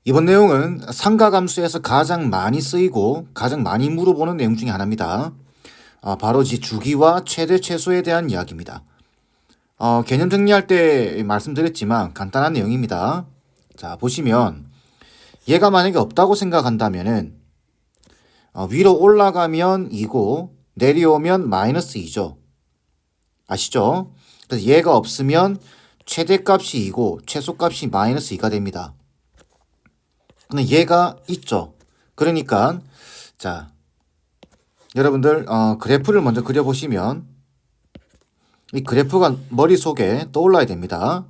이번 내용은 상가감수에서 가장 많이 쓰이고 가장 많이 물어보는 내용 중에 하나입니다. 바로 주기와 최대 최소에 대한 이야기입니다. 개념 정리할 때 말씀드렸지만 간단한 내용입니다. 자, 보시면 얘가 만약에 없다고 생각한다면은 위로 올라가면 2고 내려오면 마이너스 2죠. 아시죠? 그래서 얘가 없으면 최대값이 2고 최소값이 마이너스 2가 됩니다. 근데 얘가 있죠. 그러니까 자, 여러분들 그래프를 먼저 그려보시면 이 그래프가 머릿속에 떠올라야 됩니다.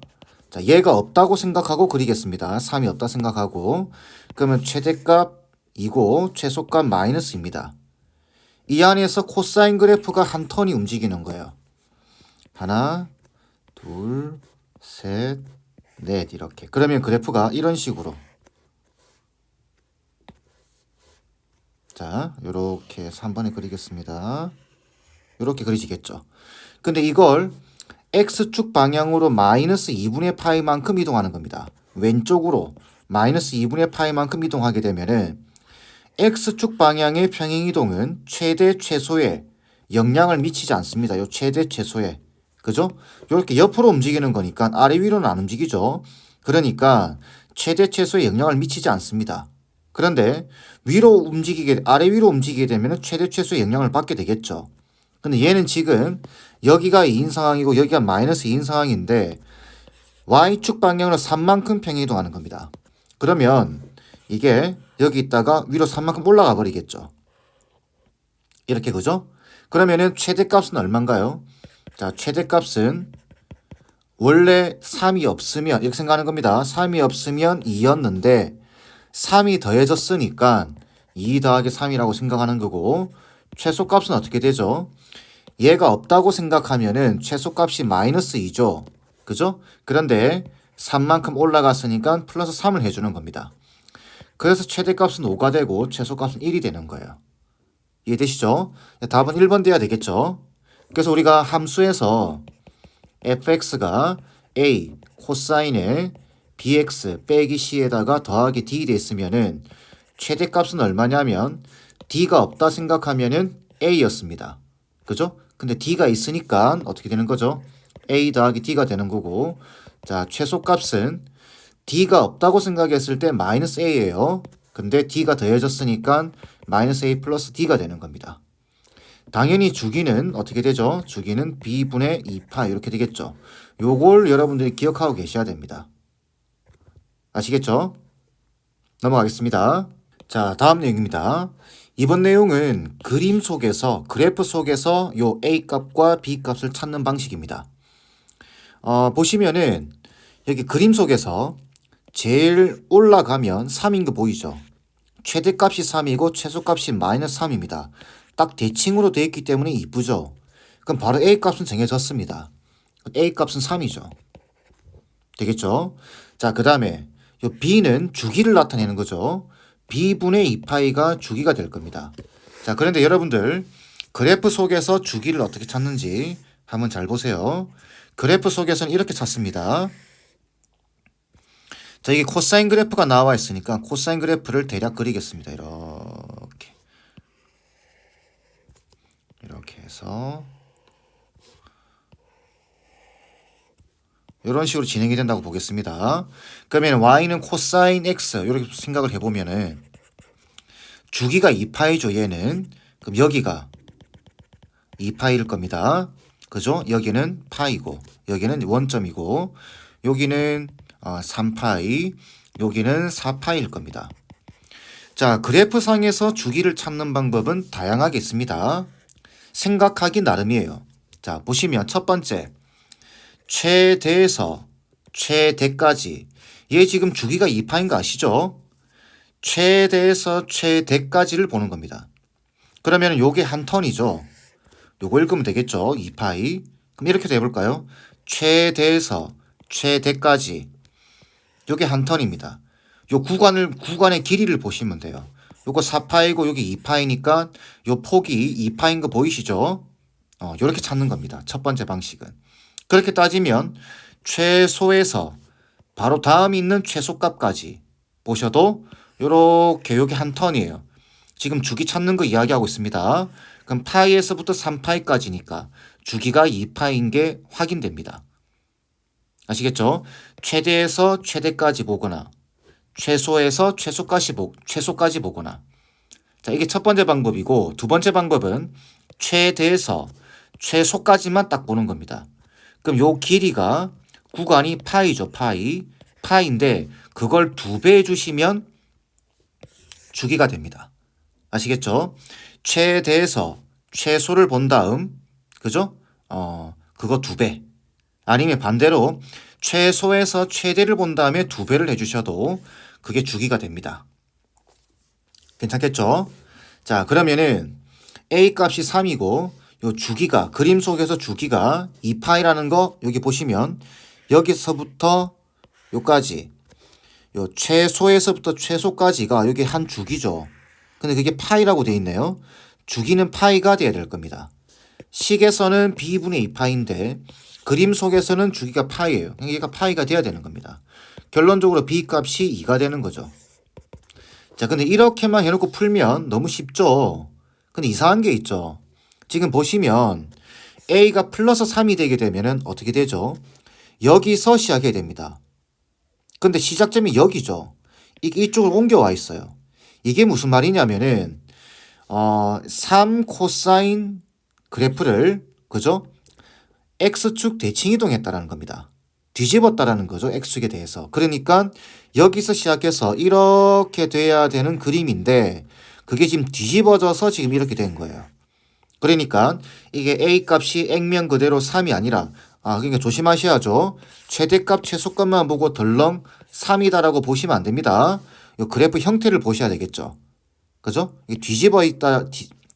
자, 얘가 없다고 생각하고 그리겠습니다. 3이 없다 생각하고 그러면 최대값 2고 최소값 마이너스입니다. 이 안에서 코사인 그래프가 한 턴이 움직이는 거예요. 하나, 둘, 셋, 넷 이렇게. 그러면 그래프가 이런 식으로 자, 요렇게 해서 한 번에 그리겠습니다. 요렇게 그리시겠죠. 근데 이걸 X축 방향으로 마이너스 2분의 파이만큼 이동하는 겁니다. 왼쪽으로 마이너스 2분의 파이만큼 이동하게 되면은 X축 방향의 평행이동은 최대 최소에 영향을 미치지 않습니다. 요 최대 최소에. 그죠? 요렇게 옆으로 움직이는 거니까 아래 위로는 안 움직이죠. 그러니까 최대 최소에 영향을 미치지 않습니다. 그런데 아래 위로 움직이게 되면 최대 최소의 영향을 받게 되겠죠. 근데 얘는 지금 여기가 2인 상황이고 여기가 마이너스 2인 상황인데 Y축 방향으로 3만큼 평행이동하는 겁니다. 그러면 이게 여기 있다가 위로 3만큼 올라가 버리겠죠. 이렇게 그죠? 그러면은 최대값은 얼마인가요? 자, 최대값은 원래 3이 없으면 이렇게 생각하는 겁니다. 3이 없으면 2였는데 3이 더해졌으니까 2 더하기 3이라고 생각하는 거고 최소값은 어떻게 되죠? 얘가 없다고 생각하면은 최소값이 마이너스 2죠. 그죠? 그런데 3만큼 올라갔으니까 플러스 3을 해주는 겁니다. 그래서 최대값은 5가 되고 최소값은 1이 되는 거예요. 이해되시죠? 답은 1번 돼야 되겠죠? 그래서 우리가 함수에서 fx가 a 코사인의 bx 빼기 c에다가 더하기 d 됐으면은 최대값은 얼마냐면 d가 없다 생각하면은 a였습니다. 그죠? 근데 d가 있으니까 어떻게 되는 거죠? a 더하기 d가 되는 거고 자, 최소값은 d가 없다고 생각했을 때 마이너스 a예요. 근데 d가 더해졌으니까 마이너스 a 플러스 d가 되는 겁니다. 당연히 주기는 어떻게 되죠? 주기는 b분의 2파 이렇게 되겠죠. 요걸 여러분들이 기억하고 계셔야 됩니다. 아시겠죠? 넘어가겠습니다. 자, 다음 내용입니다. 이번 내용은 그림 속에서 그래프 속에서 요 a 값과 b 값을 찾는 방식입니다. 보시면은 여기 그림 속에서 제일 올라가면 3인 거 보이죠? 최대값이 3이고 최소값이 마이너스 3입니다. 딱 대칭으로 되어 있기 때문에 이쁘죠? 그럼 바로 A 값은 정해졌습니다. A 값은 3이죠. 되겠죠? 자, 그 다음에 요 B는 주기를 나타내는 거죠. B분의 2파이가 주기가 될 겁니다. 자, 그런데 여러분들 그래프 속에서 주기를 어떻게 찾는지 한번 잘 보세요. 그래프 속에서는 이렇게 찾습니다. 자, 이게 코사인 그래프가 나와 있으니까 코사인 그래프를 대략 그리겠습니다. 이렇게 해서 이런 식으로 진행이 된다고 보겠습니다. 그러면 y는 코사인 x 이렇게 생각을 해보면은 주기가 2파이죠. 얘는 그럼 여기가 2파이일 겁니다. 그죠? 여기는 파이고 여기는 원점이고 여기는 3파이 여기는 4파이일 겁니다. 자, 그래프상에서 주기를 찾는 방법은 다양하게 있습니다. 생각하기 나름이에요. 자, 보시면 첫 번째 최대에서 최대까지 얘 지금 주기가 2파인 거 아시죠? 최대에서 최대까지를 보는 겁니다. 그러면 요게 한 턴이죠. 요거 읽으면 되겠죠. 2파이. 그럼 이렇게 해볼까요? 최대에서 최대까지 요게 한 턴입니다. 요 구간의 길이를 보시면 돼요. 요거 4파이고 여기 2파이니까 요 폭이 2파인 거 보이시죠? 요렇게 찾는 겁니다. 첫 번째 방식은. 그렇게 따지면 최소에서 바로 다음 있는 최소값까지 보셔도 요렇게 요게 한 턴이에요. 지금 주기 찾는 거 이야기하고 있습니다. 그럼 파이에서부터 3파이까지니까 주기가 2파인 게 확인됩니다. 아시겠죠? 최대에서 최대까지 보거나 최소에서 최소까지 보거나. 자, 이게 첫 번째 방법이고 두 번째 방법은 최대에서 최소까지만 딱 보는 겁니다. 그럼 요 길이가 구간이 파이죠, 파이. 파인데 그걸 2배 해주시면 주기가 됩니다. 아시겠죠? 최대에서 최소를 본 다음, 그죠? 그거 2배. 아니면 반대로 최소에서 최대를 본 다음에 2배를 해주셔도 그게 주기가 됩니다. 괜찮겠죠? 자, 그러면은 A 값이 3이고 요 주기가 그림 속에서 주기가 2파이라는 거 여기 보시면 여기서부터 요까지 요 최소에서부터 최소까지가 여기 한 주기죠. 근데 그게 파이라고 되어 있네요. 주기는 파이가 돼야 될 겁니다. 식에서는 B분의 2파인데 그림 속에서는 주기가 파이예요. 얘가 파이가 돼야 되는 겁니다. 결론적으로 B 값이 2가 되는 거죠. 자, 근데 이렇게만 해놓고 풀면 너무 쉽죠. 근데 이상한 게 있죠. 지금 보시면 A가 플러스 3이 되게 되면은 어떻게 되죠? 여기서 시작해야 됩니다. 근데 시작점이 여기죠. 이쪽으로 옮겨와 있어요. 이게 무슨 말이냐면은 3 코사인 그래프를 그죠? X축 대칭 이동했다라는 겁니다. 뒤집었다라는 거죠. X축에 대해서. 그러니까 여기서 시작해서 이렇게 돼야 되는 그림인데 그게 지금 뒤집어져서 지금 이렇게 된 거예요. 그러니까 이게 A 값이 액면 그대로 3이 아니라 그러니까 조심하셔야죠. 최대값 최소값만 보고 덜렁 3이다라고 보시면 안 됩니다. 이 그래프 형태를 보셔야 되겠죠. 그죠? 이게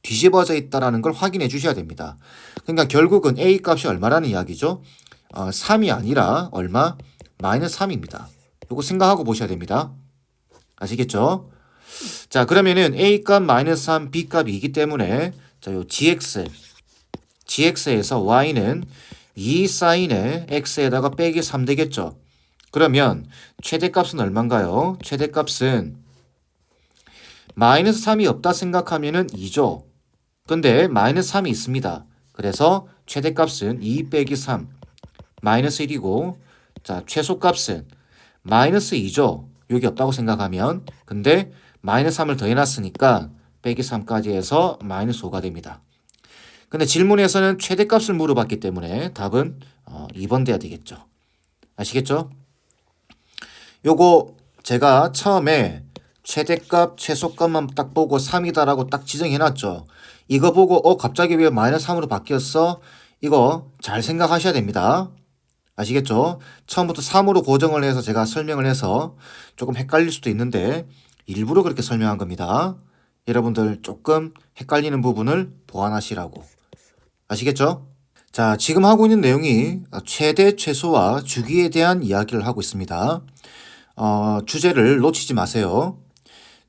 뒤집어져 있다라는 걸 확인해 주셔야 됩니다. 그러니까 결국은 A 값이 얼마라는 이야기죠? 3이 아니라 얼마? 마이너스 3입니다. 이거 생각하고 보셔야 됩니다. 아시겠죠? 자, 그러면은 A 값 마이너스 3, B 값이 2이기 때문에 자, 요 GX에서 Y는 2 사인의 X에다가 빼기 3 되겠죠? 그러면 최대값은 얼마인가요? 최대값은 마이너스 3이 없다 생각하면은 2죠. 근데 마이너스 3이 있습니다. 그래서 최대값은 2 빼기 3 마이너스 1이고 자, 최소값은 마이너스 2죠. 여기 없다고 생각하면 근데 마이너스 3을 더해놨으니까 빼기 3까지 해서 마이너스 5가 됩니다. 근데 질문에서는 최대값을 물어봤기 때문에 답은 2번 돼야 되겠죠. 아시겠죠? 요거 제가 처음에 최대값, 최소값만 딱 보고 3이다라고 딱 지정해놨죠. 이거 보고 갑자기 왜 마이너스 3으로 바뀌었어? 이거 잘 생각하셔야 됩니다. 아시겠죠? 처음부터 3으로 고정을 해서 제가 설명을 해서 조금 헷갈릴 수도 있는데 일부러 그렇게 설명한 겁니다. 여러분들 조금 헷갈리는 부분을 보완하시라고. 아시겠죠? 자, 지금 하고 있는 내용이 최대, 최소와 주기에 대한 이야기를 하고 있습니다. 주제를 놓치지 마세요.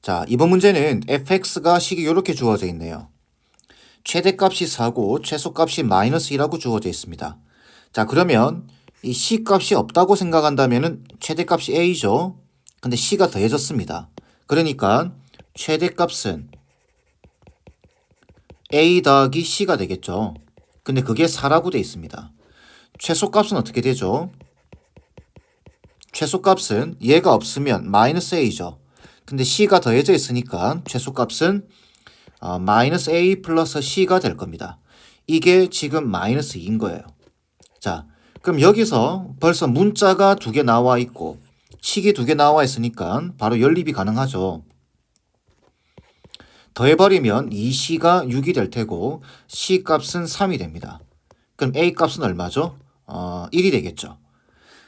자, 이번 문제는 fx가 식이 이렇게 주어져 있네요. 최대값이 4고 최소값이 마이너스 2라고 주어져 있습니다. 자, 그러면 이 C값이 없다고 생각한다면 최대값이 A죠. 근데 C가 더해졌습니다. 그러니까 최대값은 A 더하기 C가 되겠죠. 근데 그게 4라고 돼 있습니다. 최소값은 어떻게 되죠? 최소값은 얘가 없으면 마이너스 A죠. 근데 C가 더해져 있으니까 최소값은 마이너스 A 플러스 C가 될 겁니다. 이게 지금 마이너스 2인 거예요. 자, 그럼 여기서 벌써 문자가 2개 나와 있고 식이 2개 나와 있으니까 바로 연립이 가능하죠. 더해버리면 2C가 6이 될 테고 C 값은 3이 됩니다. 그럼 A 값은 얼마죠? 1이 되겠죠.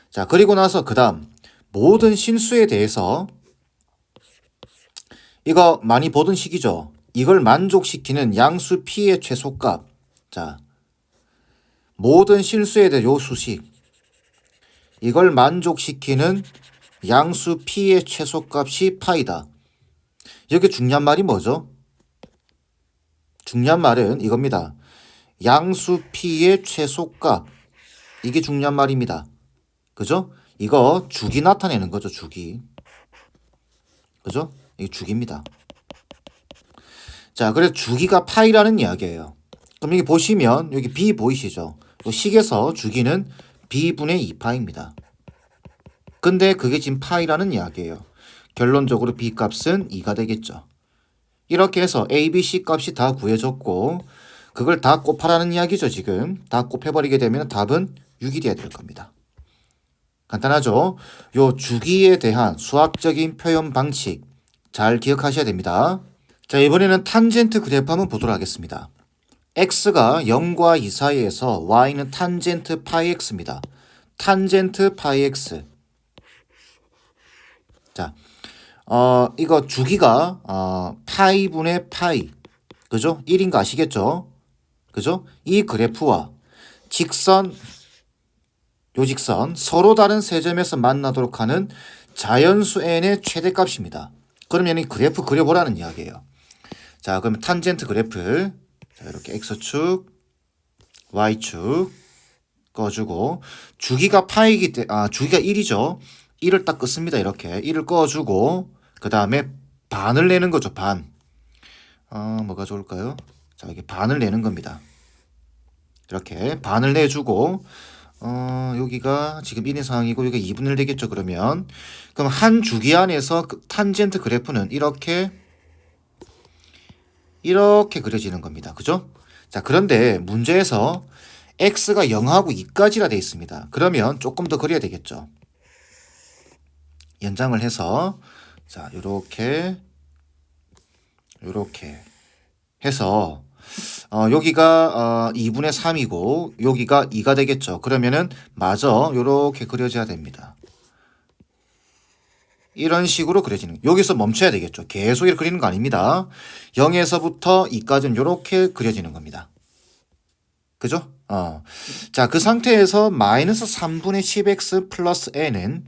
자, 그리고 나서 그 다음 모든 실수에 대해서 이거 많이 보던 식이죠. 이걸 만족시키는 양수 P의 최소값. 자, 모든 실수에 대한 요 수식. 이걸 만족시키는 양수 P의 최소값이 파이다. 여기 중요한 말이 뭐죠? 중요한 말은 이겁니다. 양수 P의 최소값. 이게 중요한 말입니다. 그죠? 이거 주기 나타내는 거죠, 주기. 그죠? 이게 주기입니다. 자, 그래서 주기가 파이라는 이야기예요. 그럼 여기 보시면 여기 b 보이시죠? 이 식에서 주기는 b분의 2파입니다. 근데 그게 지금 파이라는 이야기예요. 결론적으로 b 값은 2가 되겠죠. 이렇게 해서 a, b, c 값이 다 구해졌고 그걸 다 곱하라는 이야기죠. 지금 다 곱해버리게 되면 답은 6이 돼야 될 겁니다. 간단하죠? 요 주기에 대한 수학적인 표현 방식 잘 기억하셔야 됩니다. 자, 이번에는 탄젠트 그래프 한번 보도록 하겠습니다. x가 0과 2 사이에서 y는 탄젠트 파이 x입니다. 탄젠트 파이 x. 자, 이거 주기가 파이분의 파이. 그죠? 1인 거 아시겠죠? 그죠? 이 그래프와 직선, 요 직선 서로 다른 세 점에서 만나도록 하는 자연수 n의 최대값입니다. 그러면 이 그래프 그려보라는 이야기예요. 자, 그러면 탄젠트 그래프. 자, 이렇게 x축, y축 꺼주고 주기가 파이기 때문에 주기가 1이죠. 1을 딱 끄습니다. 이렇게 1을 꺼주고 그 다음에 반을 내는 거죠. 반. 뭐가 좋을까요? 자, 이게 반을 내는 겁니다. 이렇게 반을 내주고 여기가 지금 1인 상황이고 여기가 2분의 1 되겠죠. 그럼 한 주기 안에서 그 탄젠트 그래프는 이렇게 그려지는 겁니다. 그죠? 자, 그런데 문제에서 x가 0하고 2까지라 되어 있습니다. 그러면 조금 더 그려야 되겠죠. 연장을 해서 자, 요렇게 해서 여기가 2분의 3이고 여기가 2가 되겠죠. 그러면은 마저 요렇게 그려져야 됩니다. 이런 식으로 그려지는 여기서 멈춰야 되겠죠. 계속 이렇게 그리는 거 아닙니다. 0에서부터 2까지는 이렇게 그려지는 겁니다. 그죠? 자, 그 상태에서 마이너스 3분의 10x 플러스 n은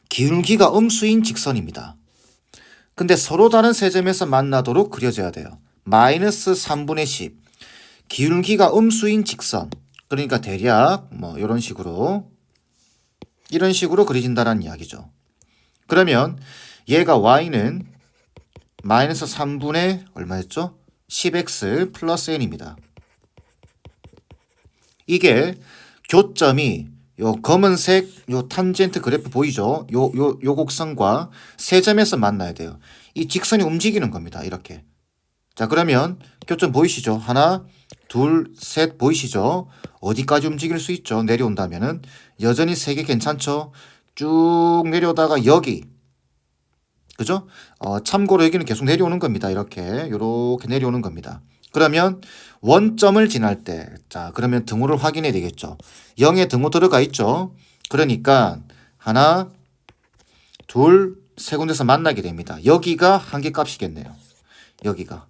기울기가 음수인 직선입니다. 근데 서로 다른 세 점에서 만나도록 그려져야 돼요. 마이너스 3분의 10 기울기가 음수인 직선. 그러니까 대략 뭐 이런 식으로 그려진다는 이야기죠. 그러면 얘가 y는 마이너스 3분의 얼마였죠? 10x 플러스 n입니다. 이게 교점이 요 검은색 요 탄젠트 그래프 보이죠? 요 곡선과 세 점에서 만나야 돼요. 이 직선이 움직이는 겁니다. 이렇게. 자, 그러면 교점 보이시죠? 하나, 둘, 셋 보이시죠? 어디까지 움직일 수 있죠? 내려온다면은 여전히 3개 괜찮죠? 쭉 내려오다가 여기. 그죠? 참고로 여기는 계속 내려오는 겁니다. 이렇게 내려오는 겁니다. 그러면 원점을 지날 때, 자, 그러면 등호를 확인해야 되겠죠. 0에 등호 들어가 있죠. 그러니까 하나, 둘, 세 군데서 만나게 됩니다. 여기가 한계값이겠네요. 여기가.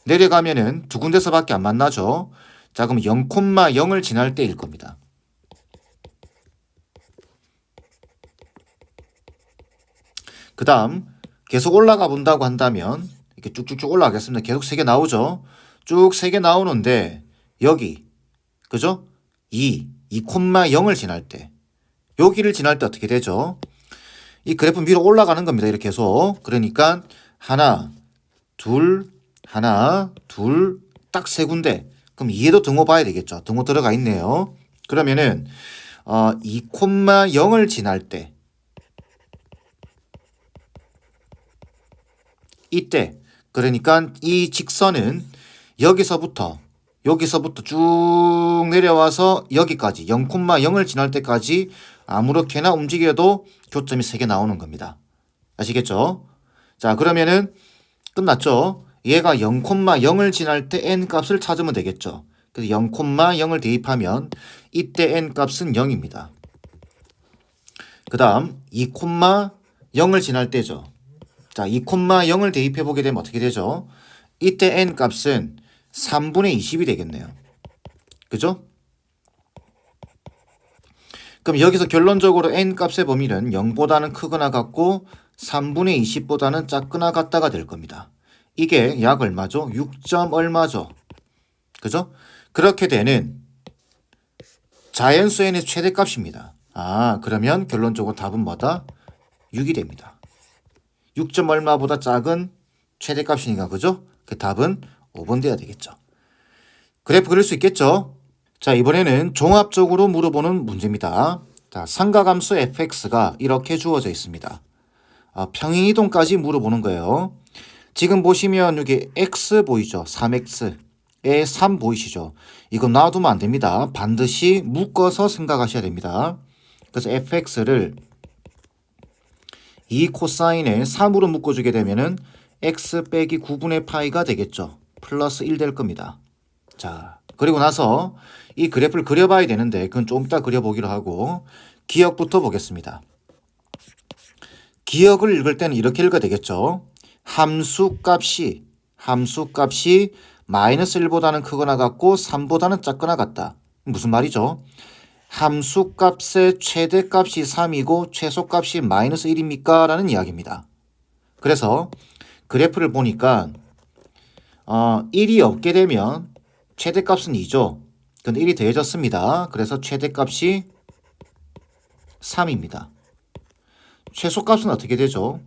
내려가면은 두 군데서밖에 안 만나죠. 자, 그럼 0,0을 지날 때일 겁니다. 그 다음 계속 올라가 본다고 한다면 이렇게 쭉쭉쭉 올라가겠습니다. 계속 3개 나오죠. 쭉 3개 나오는데 여기 그죠? 2,0을 지날 때 여기를 지날 때 어떻게 되죠? 이 그래프 위로 올라가는 겁니다. 이렇게 계속. 그러니까 하나, 둘, 딱 3군데. 그럼 2에도 등호 봐야 되겠죠. 등호 들어가 있네요. 그러면은 2,0을 지날 때 이때 그러니까 이 직선은 여기서부터 쭉 내려와서 여기까지 0,0을 지날 때까지 아무렇게나 움직여도 교점이 3개 나오는 겁니다. 아시겠죠? 자, 그러면은 끝났죠? 얘가 0,0을 지날 때 n 값을 찾으면 되겠죠. 그래서 0,0을 대입하면 이때 n 값은 0입니다. 그 다음 2,0을 지날 때죠. 자, 2,0을 대입해 보게 되면 어떻게 되죠? 이때 n 값은 3분의 20이 되겠네요. 그죠? 그럼 여기서 결론적으로 n 값의 범위는 0보다는 크거나 같고 3분의 20보다는 작거나 같다가 될 겁니다. 이게 약 얼마죠? 6점 얼마죠? 그죠? 그렇게 되는 자연수 n의 최대값입니다. 그러면 결론적으로 답은 뭐다? 6이 됩니다. 6점 얼마보다 작은 최대값이니까 그죠? 그 답은 5번 돼야 되겠죠. 그래프 그릴 수 있겠죠? 자, 이번에는 종합적으로 물어보는 문제입니다. 자, 삼각함수 fx가 이렇게 주어져 있습니다. 평행이동까지 물어보는 거예요. 지금 보시면 여기 x 보이죠? 3x에 3 보이시죠? 이거 놔두면 안 됩니다. 반드시 묶어서 생각하셔야 됩니다. 그래서 fx를 2 코사인에 3으로 묶어주게 되면은 x 빼기 9분의 파이가 되겠죠. 플러스 1 될 겁니다. 자, 그리고 나서 이 그래프를 그려봐야 되는데 그건 좀 이따 그려보기로 하고 기억부터 보겠습니다. 기억을 읽을 때는 이렇게 읽어야 되겠죠. 함수값이 마이너스 1보다는 크거나 같고 3보다는 작거나 같다. 무슨 말이죠? 함수값의 최대값이 3이고 최소값이 마이너스 1입니까? 라는 이야기입니다. 그래서 그래프를 보니까 1이 없게 되면 최대값은 2죠. 근데 1이 더해졌습니다. 그래서 최대값이 3입니다. 최소값은 어떻게 되죠?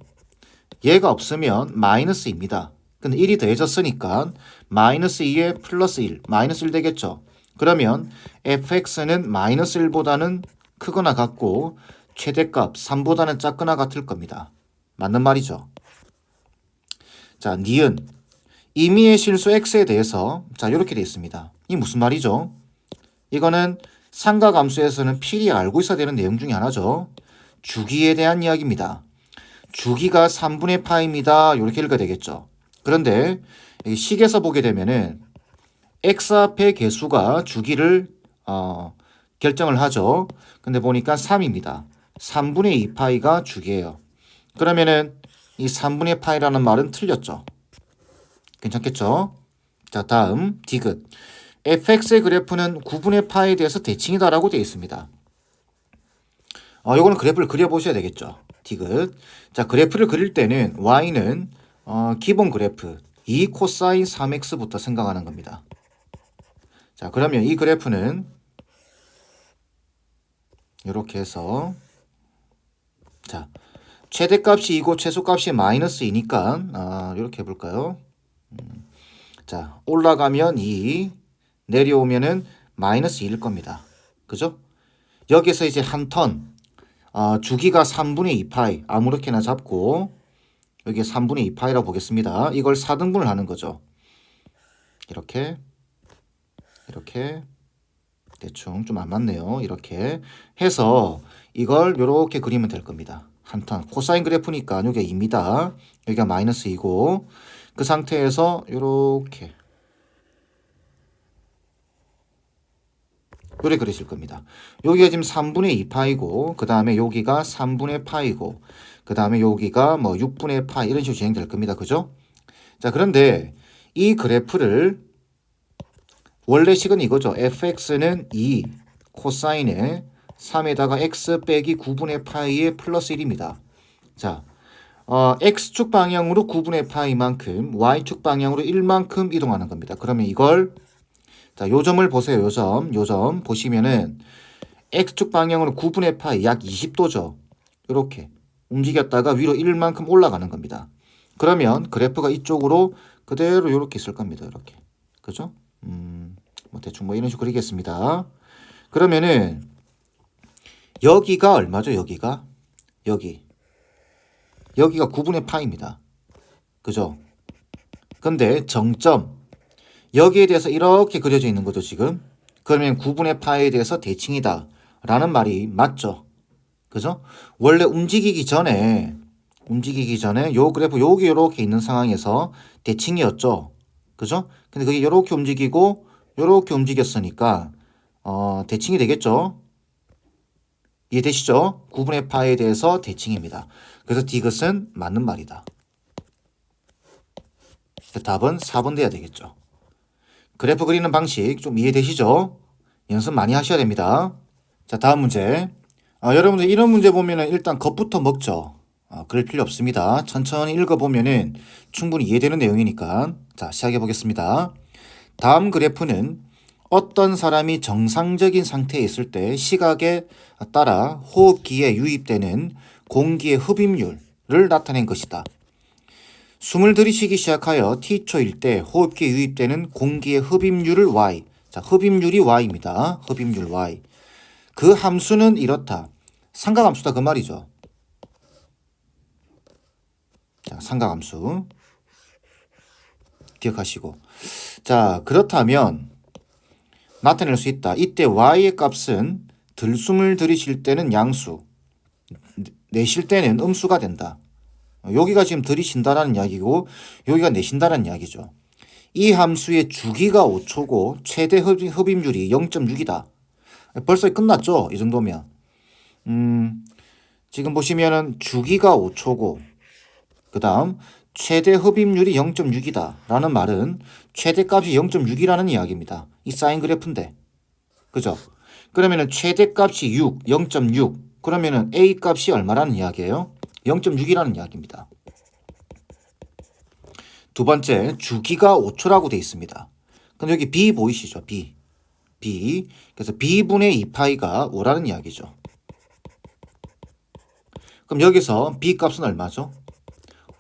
얘가 없으면 마이너스입니다. 근데 1이 더해졌으니까 마이너스 2에 플러스 1, 마이너스 1 되겠죠. 그러면 fx는 마이너스 1보다는 크거나 같고 최대값 3보다는 작거나 같을 겁니다. 맞는 말이죠. 자, 니은 임의의 실수 x에 대해서 자 이렇게 되어 있습니다. 이 무슨 말이죠? 이거는 삼각함수에서는 필히 알고 있어야 되는 내용 중에 하나죠. 주기에 대한 이야기입니다. 주기가 3분의 파입니다. 이렇게 읽어야 되겠죠. 그런데 식에서 보게 되면은 x 앞의 개수가 주기를 결정을 하죠. 근데 보니까 3입니다. 3분의 2파이가 주기예요. 그러면은 이 3분의 파이라는 말은 틀렸죠. 괜찮겠죠? 자, 다음 디귿. fx의 그래프는 9분의 파이에 대해서 대칭이다라고 되어 있습니다. 요거는 그래프를 그려보셔야 되겠죠. 디귿. 자, 그래프를 그릴 때는 y는 기본 그래프 2 코사인 3x부터 생각하는 겁니다. 자, 그러면 이 그래프는 이렇게 해서 자, 최대값이 2고 최소값이 마이너스 2니까 이렇게 해볼까요? 자, 올라가면 2, 내려오면은 마이너스 2일 겁니다. 그죠? 여기서 이제 한 턴 주기가 3분의 2파이 아무렇게나 잡고 여기 3분의 2파이라고 보겠습니다. 이걸 4등분을 하는 거죠. 이렇게 대충 좀 안 맞네요. 이렇게 해서 이걸 이렇게 그리면 될 겁니다. 한 턴 코사인 그래프니까 여기가 2입니다. 여기가 마이너스 2고 그 상태에서 이렇게 그리실 겁니다. 여기가 지금 3분의 2파이고 그 다음에 여기가 3분의 파이고 그 다음에 여기가 뭐 6분의 파 이런 식으로 진행될 겁니다. 그죠? 자, 그런데 이 그래프를 원래 식은 이거죠. fx는 2 코사인에 3에다가 x 빼기 9분의 파이의 플러스 1입니다. 자, x축 방향으로 9분의 파이만큼 y축 방향으로 1만큼 이동하는 겁니다. 그러면 이걸 자, 요 점을 보세요. 요 점 보시면은 x축 방향으로 9분의 파이 약 20도죠. 이렇게 움직였다가 위로 1만큼 올라가는 겁니다. 그러면 그래프가 이쪽으로 그대로 이렇게 있을 겁니다. 이렇게. 그죠? 뭐 대충 뭐 이런 식으로 그리겠습니다. 그러면은 여기가 얼마죠? 여기가 9분의 파입니다. 그죠? 근데 정점 여기에 대해서 이렇게 그려져 있는 거죠, 지금. 그러면 9분의 파에 대해서 대칭이다 라는 말이 맞죠? 그죠? 원래 움직이기 전에 요 그래프 여기 이렇게 있는 상황에서 대칭이었죠. 그죠? 근데 그게 이렇게 움직이고 이렇게 움직였으니까 대칭이 되겠죠? 이해되시죠? 9분의 파에 대해서 대칭입니다. 그래서 디귿은 맞는 말이다. 답은 4번 돼야 되겠죠. 그래프 그리는 방식 좀 이해되시죠? 연습 많이 하셔야 됩니다. 자, 다음 문제. 여러분들 이런 문제 보면은 일단 겁부터 먹죠. 그럴 필요 없습니다. 천천히 읽어보면은 충분히 이해되는 내용이니까. 자, 시작해 보겠습니다. 다음 그래프는 어떤 사람이 정상적인 상태에 있을 때 시각에 따라 호흡기에 유입되는 공기의 흡입률을 나타낸 것이다. 숨을 들이쉬기 시작하여 T초일 때 호흡기에 유입되는 공기의 흡입률을 Y. 자, 흡입률이 Y입니다. 흡입률 Y. 그 함수는 이렇다. 삼각함수다 그 말이죠. 자, 삼각함수. 기억하시고. 자, 그렇다면 나타낼 수 있다. 이때 Y의 값은 들숨을 들이쉴 때는 양수, 내쉴 때는 음수가 된다. 여기가 지금 들이쉰다라는 이야기고 여기가 내쉰다라는 이야기죠. 이 함수의 주기가 5초고 최대 흡입률이 0.6이다. 벌써 끝났죠? 이 정도면. 지금 보시면은 주기가 5초고 그 다음 최대 흡입률이 0.6이다 라는 말은 최대값이 0.6이라는 이야기입니다. 이 사인 그래프인데 그죠? 그러면은 최대값이 6, 0.6 그러면은 A 값이 얼마라는 이야기예요? 0.6이라는 이야기입니다. 두 번째 주기가 5초라고 되어 있습니다. 그럼 여기 B 보이시죠? B. 그래서 B분의 2파이가 5라는 이야기죠. 그럼 여기서 B 값은 얼마죠?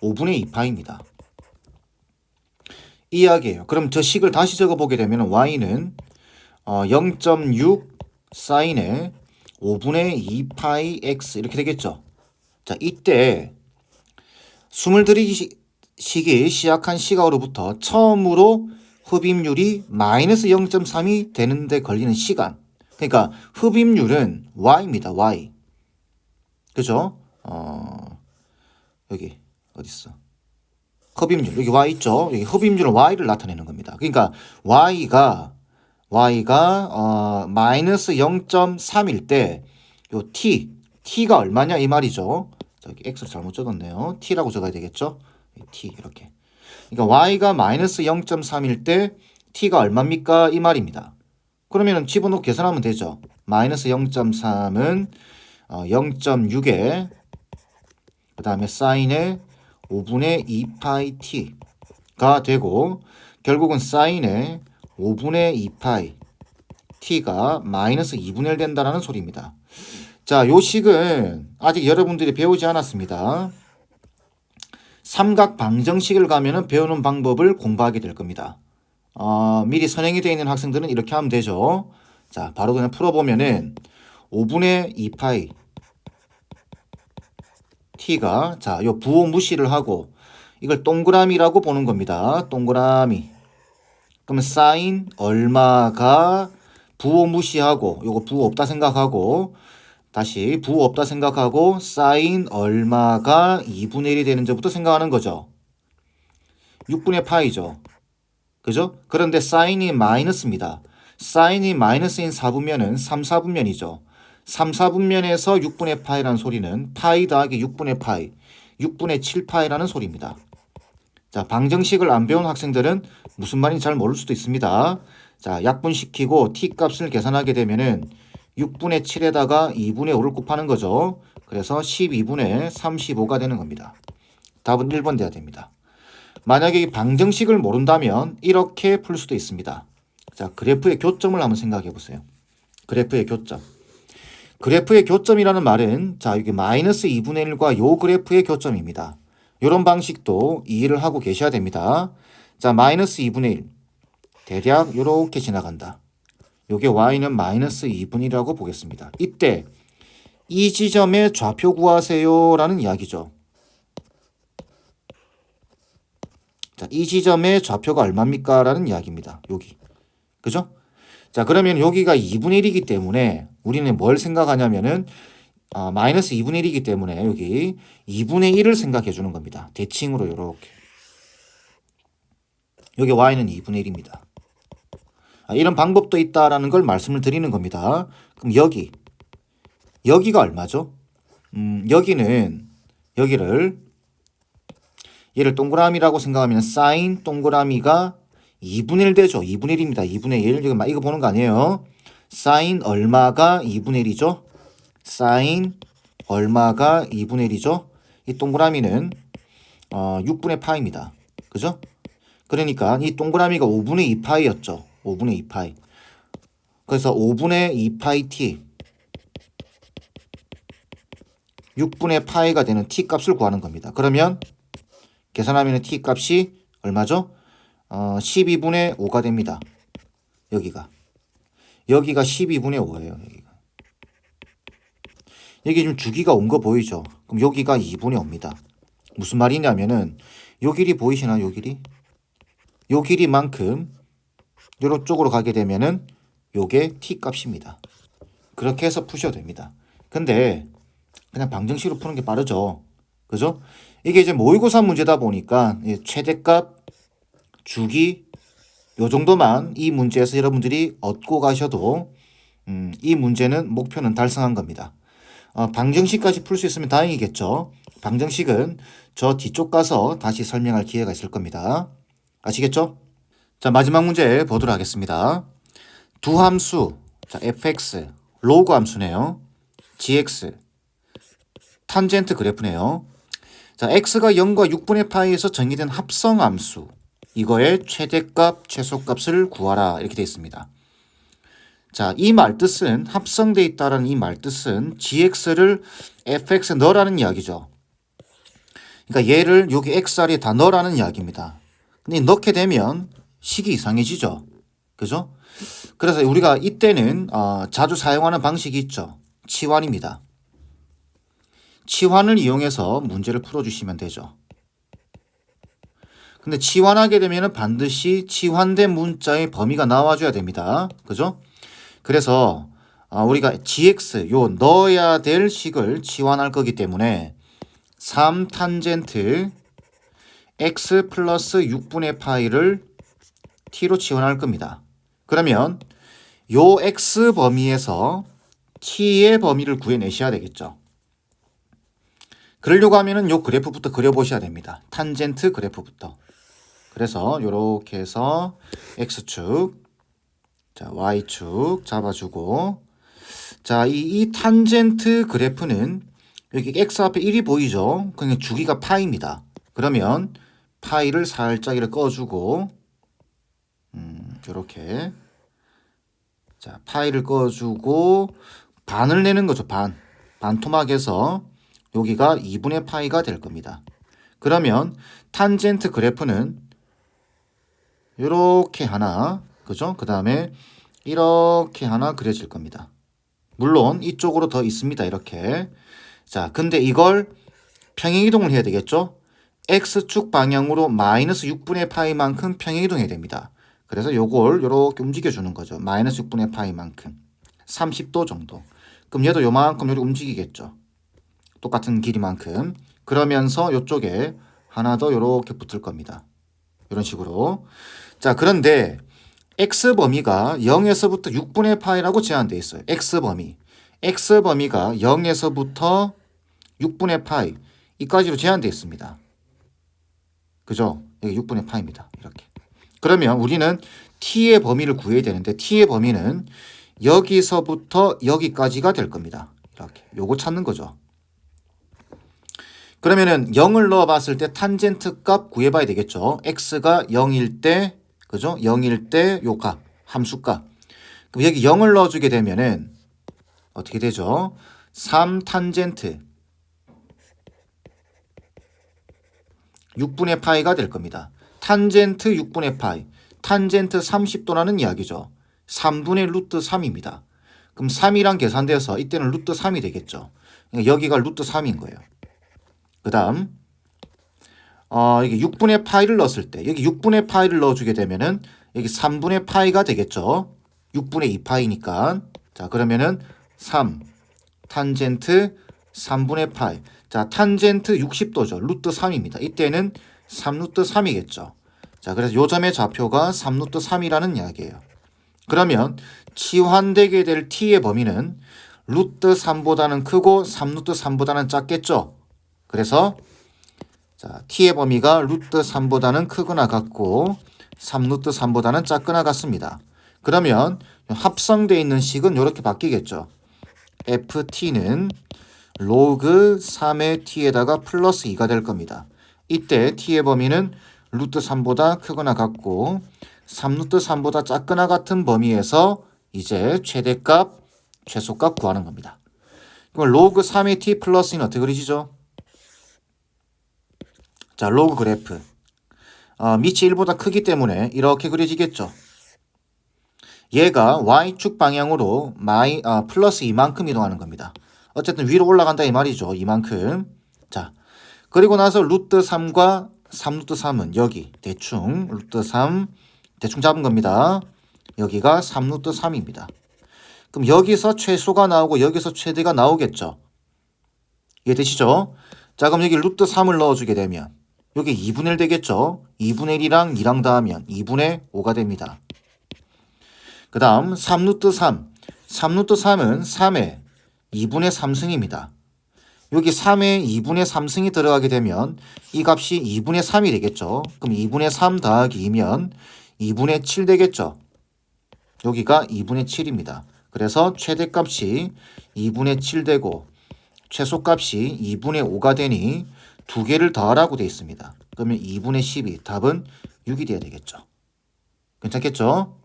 5분의 2파입니다. 이 이야기예요. 그럼 저 식을 다시 적어보게 되면 y는 0.6 사인의 5분의 2파이 x 이렇게 되겠죠. 자, 이때 숨을 들이쉬기 시작한 시각으로부터 처음으로 흡입률이 마이너스 0.3이 되는데 걸리는 시간. 그러니까 흡입률은 y입니다. y. 그죠? 여기 어딨어? 흡입률 여기 y 있죠? 여기 흡입률은 y를 나타내는 겁니다. 그러니까 y가 마이너스 0.3일 때 요 t가 얼마냐 이 말이죠. 저기 x를 잘못 적었네요. t라고 적어야 되겠죠? t 이렇게. 그러니까 y가 마이너스 0.3일 때 t가 얼마입니까 이 말입니다. 그러면은 집어넣고 계산하면 되죠. 마이너스 0.3은 0.6에 그 다음에 사인의 5분의 2파이 t가 되고 결국은 사인의 5분의 2파이 t가 마이너스 2분의 1 된다는 소리입니다. 자, 요 식은 아직 여러분들이 배우지 않았습니다. 삼각 방정식을 가면은 배우는 방법을 공부하게 될 겁니다. 미리 선행이 되어 있는 학생들은 이렇게 하면 되죠. 자, 바로 그냥 풀어보면은 5분의 2파이 t가 자, 요 부호 무시를 하고 이걸 동그라미라고 보는 겁니다. 동그라미. 그러면 사인 얼마가 부호 무시하고 요거 부호 없다 생각하고 다시 부호 없다 생각하고 사인 얼마가 2분의 1이 되는 점부터 생각하는 거죠. 6분의 파이죠. 그죠? 그런데 사인이 마이너스입니다. 사인이 마이너스인 4분면은 3, 4분면이죠. 3, 4분면에서 6분의 파이라는 소리는 파이 더하기 6분의 파이, 6분의 7파이라는 소리입니다. 자, 방정식을 안 배운 학생들은 무슨 말인지 잘 모를 수도 있습니다. 자, 약분시키고 t값을 계산하게 되면은 6분의 7에다가 2분의 5를 곱하는 거죠. 그래서 12분의 35가 되는 겁니다. 답은 1번 돼야 됩니다. 만약에 이 방정식을 모른다면 이렇게 풀 수도 있습니다. 자, 그래프의 교점을 한번 생각해 보세요. 그래프의 교점. 그래프의 교점이라는 말은 자, 여기 마이너스 2분의 1과 요 그래프의 교점입니다. 이런 방식도 이해를 하고 계셔야 됩니다. 자, 마이너스 2분의 1. 대략 이렇게 지나간다. 요게 y는 마이너스 2분의 1이라고 보겠습니다. 이때 이 지점의 좌표 구하세요 라는 이야기죠. 자, 이 지점의 좌표가 얼마입니까? 라는 이야기입니다. 여기. 그죠? 자, 그러면 여기가 2분의 1이기 때문에 우리는 뭘 생각하냐면은 마이너스 2분의 1이기 때문에 여기 2분의 1을 생각해 주는 겁니다. 대칭으로 이렇게. 여기 y는 2분의 1입니다. 이런 방법도 있다라는 걸 말씀을 드리는 겁니다. 그럼 여기가 얼마죠? 여기를 얘를 동그라미라고 생각하면 사인 동그라미가 2분의 1 되죠. 2분의 1입니다. 2분의 1. 이거 보는 거 아니에요. 사인 얼마가 2분의 1이죠? 사인 얼마가 2분의 1이죠? 이 동그라미는 6분의 파입니다. 그죠? 그러니까 이 동그라미가 5분의 2파이였죠. 5분의 2파이. 그래서 5분의 2파이 t 6분의 파이가 되는 t 값을 구하는 겁니다. 그러면 계산하면 t 값이 얼마죠? 12분의 5가 됩니다. 여기가 12분의 5예요. 여기 지금 주기가 온 거 보이죠? 그럼 여기가 2분의 5입니다. 무슨 말이냐면은 요 길이 보이시나요? 요 길이? 요 길이만큼 요쪽으로 가게 되면은 요게 t 값입니다. 그렇게 해서 푸셔도 됩니다. 근데 그냥 방정식으로 푸는 게 빠르죠. 그죠? 이게 이제 모의고사 문제다 보니까 최대값, 주기 요 정도만 이 문제에서 여러분들이 얻고 가셔도 이 문제는 목표는 달성한 겁니다. 방정식까지 풀 수 있으면 다행이겠죠. 방정식은 저 뒤쪽 가서 다시 설명할 기회가 있을 겁니다. 아시겠죠? 자, 마지막 문제 보도록 하겠습니다. 두 함수, 자, fx, 로그 함수네요. gx, 탄젠트 그래프네요. 자, x가 0과 6분의 파이에서 정의된 합성 함수, 이거의 최대값, 최소값을 구하라 이렇게 되어 있습니다. 자, 이 말뜻은 합성되어 있다라는 이 말뜻은 gx를 fx에 넣으라는 이야기죠. 그러니까 얘를 여기 xr에 다 넣으라는 이야기입니다. 근데 넣게 되면 식이 이상해지죠. 그죠? 그래서 우리가 이때는 자주 사용하는 방식이 있죠. 치환입니다. 치환을 이용해서 문제를 풀어주시면 되죠. 근데 치환하게 되면 반드시 치환된 문자의 범위가 나와줘야 됩니다. 그죠? 그래서 우리가 gx 요 넣어야 될 식을 치환할 거기 때문에 3탄젠트 x 플러스 6분의 파이를 t로 치환할 겁니다. 그러면 요 x 범위에서 t의 범위를 구해내셔야 되겠죠. 그러려고 하면은 요 그래프부터 그려보셔야 됩니다. 탄젠트 그래프부터. 그래서 요렇게 해서 x축, 자, y축 잡아주고, 자, 이 탄젠트 그래프는 여기 x 앞에 1이 보이죠? 그냥 주기가 파이입니다. 그러면 파이를 살짝 이렇게 꺼주고, 요렇게. 자, 파이를 꺼주고, 반을 내는 거죠, 반. 반토막에서 여기가 2분의 파이가 될 겁니다. 그러면 탄젠트 그래프는 요렇게 하나, 그죠? 그 다음에 이렇게 하나 그려질 겁니다. 물론 이쪽으로 더 있습니다. 이렇게. 자, 근데 이걸 평행이동을 해야 되겠죠? x축 방향으로 마이너스 6분의 파이만큼 평행이동해야 됩니다. 그래서 요걸 요렇게 움직여주는 거죠. 마이너스 6분의 파이만큼. 30도 정도. 그럼 얘도 요만큼 요렇게 움직이겠죠. 똑같은 길이만큼. 그러면서 요쪽에 하나 더 요렇게 붙을 겁니다. 이런 식으로. 자, 그런데 x범위가 0에서부터 6분의 파이라고 제한되어 있어요. x범위. x범위가 0에서부터 6분의 파이 이까지로 제한되어 있습니다. 그죠? 여기 6분의 파이입니다. 이렇게. 그러면 우리는 t의 범위를 구해야 되는데 t의 범위는 여기서부터 여기까지가 될 겁니다. 이렇게. 요거 찾는 거죠. 그러면은 0을 넣어 봤을 때 탄젠트 값 구해 봐야 되겠죠. x가 0일 때, 그죠? 0일 때 요 값, 함수 값. 그럼 여기 0을 넣어 주게 되면은 어떻게 되죠? 3탄젠트 6분의 파이가 될 겁니다. 탄젠트 6분의 파이. 탄젠트 30도라는 이야기죠. 3분의 루트 3입니다. 그럼 3이랑 계산돼서 이때는 루트 3이 되겠죠. 그러니까 여기가 루트 3인 거예요. 그 다음 여기 6분의 파이를 넣었을 때 여기 6분의 파이를 넣어주게 되면은 여기 3분의 파이가 되겠죠. 6분의 2파이니까. 자, 그러면은 3 탄젠트 3분의 파이. 자, 탄젠트 60도죠. 루트 3입니다. 이때는 3루트 3이겠죠. 자, 그래서 요 점의 좌표가 3루트 3이라는 이야기예요. 그러면 치환되게 될 t의 범위는 루트 3보다는 크고 3루트 3보다는 작겠죠. 그래서 자, t의 범위가 루트 3보다는 크거나 같고 3루트 3보다는 작거나 같습니다. 그러면 합성되어 있는 식은 이렇게 바뀌겠죠. ft는 로그 3의 t에다가 플러스 2가 될 겁니다. 이때 t의 범위는 루트 3보다 크거나 같고 3루트 3보다 작거나 같은 범위에서 이제 최대값, 최소값 구하는 겁니다. 그럼 로그 3의 t 플러스 2는 어떻게 그리시죠? 자, 로그 그래프. 밑이 1보다 크기 때문에 이렇게 그려지겠죠. 얘가 y축 방향으로 플러스 이만큼 이동하는 겁니다. 어쨌든 위로 올라간다 이 말이죠. 이만큼. 자, 그리고 나서 루트 3과 3루트 3은 여기 대충 루트 3 대충 잡은 겁니다. 여기가 3루트 3입니다. 그럼 여기서 최소가 나오고 여기서 최대가 나오겠죠. 이해되시죠? 자, 그럼 여기 루트 3을 넣어주게 되면 여기 2분의 1 되겠죠. 2분의 1이랑 2랑 더하면 2분의 5가 됩니다. 그 다음 3루트 3. 3루트 3은 3의 2분의 3승입니다. 여기 3에 2분의 3승이 들어가게 되면 이 값이 2분의 3이 되겠죠. 그럼 2분의 3 더하기 2면 2분의 7 되겠죠. 여기가 2분의 7입니다. 그래서 최대값이 2분의 7 되고 최소값이 2분의 5가 되니 두 개를 더하라고 되어 있습니다. 그러면 2분의 12, 답은 6이 돼야 되겠죠. 괜찮겠죠?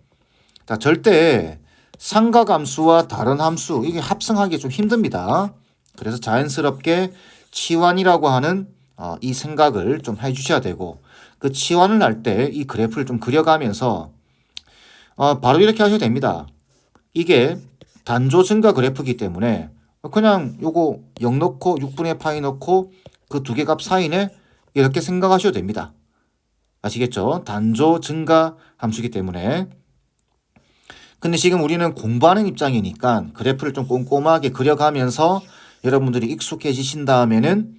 자, 절대 상가함수와 다른 함수 이게 합성하기 좀 힘듭니다. 그래서 자연스럽게 치환이라고 하는 이 생각을 좀 해주셔야 되고 그 치환을 할 때 이 그래프를 좀 그려가면서 바로 이렇게 하셔도 됩니다. 이게 단조 증가 그래프이기 때문에 그냥 요거 0 넣고 6분의 파이 넣고 그 두 개 값 사이네 이렇게 생각하셔도 됩니다. 아시겠죠? 단조 증가 함수이기 때문에. 근데 지금 우리는 공부하는 입장이니까 그래프를 좀 꼼꼼하게 그려가면서 여러분들이 익숙해지신 다음에는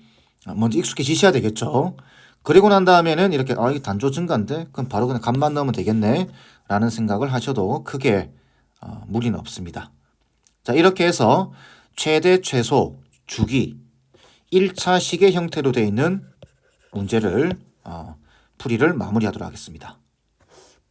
먼저 익숙해지셔야 되겠죠. 그리고 난 다음에는 이렇게 이게 단조 증가인데 그럼 바로 그냥 값만 넣으면 되겠네 라는 생각을 하셔도 크게 무리는 없습니다. 자, 이렇게 해서 최대 최소 주기 1차 시계 형태로 되어 있는 문제를 풀이를 마무리하도록 하겠습니다.